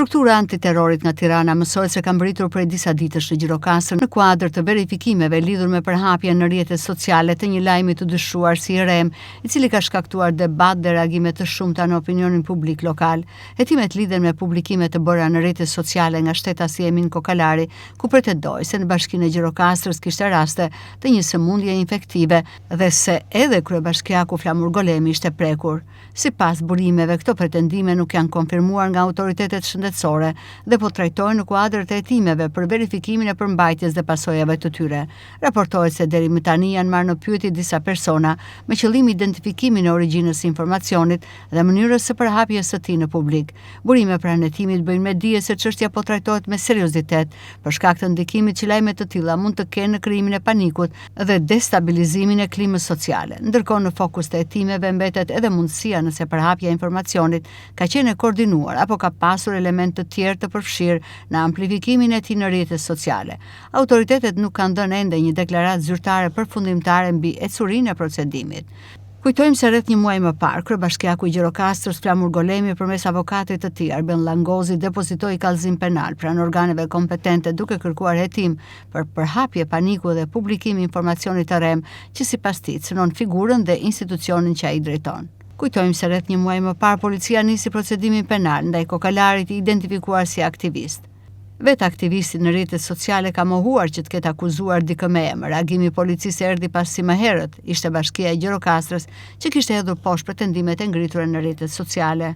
Struktura antiterrorit nga Tirana mësohet se ka mbritur prej disa ditësh në Gjirokastër në kuadër të verifikimeve lidhur me përhapjen në rrjetet sociale të një lajmi të dyshuar si Rem, i cili ka shkaktuar debat dhe reagime të shumta në opinionin publik lokal. Hetimet lidhen me publikime të bëra në rrjetet sociale nga shtetasi Emin Kokalari, ku pretendoi se në Bashkinë e Gjirokastrës kishte raste të një sëmundje infektive dhe se edhe kryebashkiaku Flamur Golemi ishte prekur. Sipas burimeve, këto pretendime nuk janë konfirmuar nga autoritetet shëndetësore dhe po trajtojnë në kuadër të hetimeve për verifikimin e përmbajtjes dhe pasojave të tyre. Raportohet se deri më tani janë marrë në pyetje disa persona me qëllim identifikimin e origjinës së informacionit dhe mënyrës së përhapjes së tij në publik. Burime pranë hetimit bëjnë me dije se çështja po trajtohet me seriozitet për shkak të ndikimit që lajme të tilla mund të kenë në krijimin e panikut dhe destabilizimin e klimës sociale. Ndërkohë në fokus të hetimeve mbetet edhe mundësia nëse përhapja e informacionit ka qenë e koordinuar apo ka pasur elemente të tjerë të përfshirë në amplifikimin e tij në rrjetet sociale. Autoritetet nuk kanë dhënë ende një deklaratë zyrtare përfundimtare mbi ecurinë e procedimit. Kujtojmë se rreth një muaj më parë, kryebashkiaku i Gjirokastrës Flamur Golemi përmes avokatit të tij Arben Langozi depozitoi kallëzim penal pranë organeve kompetente duke kërkuar hetim për përhapje paniku dhe publikim informacionit të Rem që sipas tij cënon figurën dhe institucionin që ai drejton. Kujtojmë se rreth një muaj më parë policia nisi procedimin penal ndaj Kokalarit i identifikuar si aktivist. Vetë aktivisti në rrjetet sociale ka mohuar që të ketë akuzuar dikë me emër. Reagimi i policisë erdhi pasi më herët ishte Bashkia e Gjirokastrës që kishte hedhur poshtë pretendimet e ngritura në rrjetet sociale.